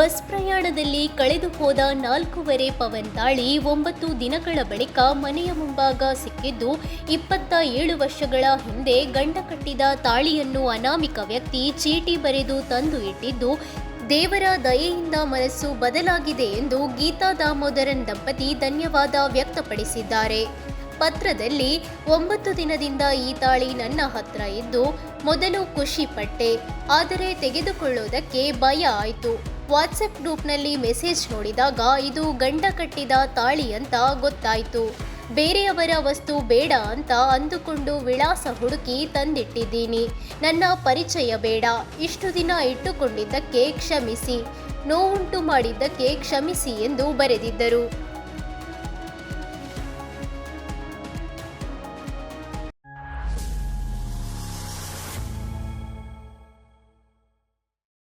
Bus ಪ್ರಯಾಣದಲ್ಲಿ ಕಳೆದು ಹೋದ 4.5 ಪವನ್ ತಾಳಿ 9 ದಿನಗಳ ಬಳಿಕ ಮನೆಯ ಮುಂಭಾಗ ಸಿಕ್ಕಿದ್ದು 27 ವರ್ಷಗಳ ಹಿಂದೆ ಗಂಡ ಕಟ್ಟಿದ ತಾಳಿಯನ್ನು ಅನಾಮಿಕ ವ್ಯಕ್ತಿ ಚೀಟಿ ಬರೆದು ತಂದು ಇಟ್ಟಿದ್ದು ದೇವರ ದಯೆಯಿಂದ ಮನಸ್ಸು ಬದಲಾಗಿದೆ ಎಂದು ಗೀತಾ ದಾಮೋದರನ್ ದಂಪತಿ ಧನ್ಯವಾದ ವ್ಯಕ್ತಪಡಿಸಿದ್ದಾರೆ. ಪತ್ರದಲ್ಲಿ 9 ದಿನದಿಂದ ಈ ತಾಳಿ ನನ್ನ ಹತ್ರ ಇದ್ದು ಮೊದಲು ಖುಷಿ ಪಟ್ಟೆ, ಆದರೆ ತೆಗೆದುಕೊಳ್ಳೋದಕ್ಕೆ ಭಯ ಆಯಿತು. ವಾಟ್ಸಪ್ ಗ್ರೂಪ್ನಲ್ಲಿ ಮೆಸೇಜ್ ನೋಡಿದಾಗ ಇದು ಗಂಡ ಕಟ್ಟಿದ ತಾಳಿ ಅಂತ ಗೊತ್ತಾಯಿತು. ಬೇರೆಯವರ ವಸ್ತು ಬೇಡ ಅಂತ ಅಂದುಕೊಂಡು ವಿಳಾಸ ಹುಡುಕಿ ತಂದಿಟ್ಟಿದ್ದೀನಿ. ನನ್ನ ಪರಿಚಯ ಬೇಡ. ಇಷ್ಟು ದಿನ ಇಟ್ಟುಕೊಂಡಿದ್ದಕ್ಕೆ ಕ್ಷಮಿಸಿ, ನೋವುಂಟು ಮಾಡಿದ್ದಕ್ಕೆ ಕ್ಷಮಿಸಿ ಎಂದು ಬರೆದಿದ್ದರು.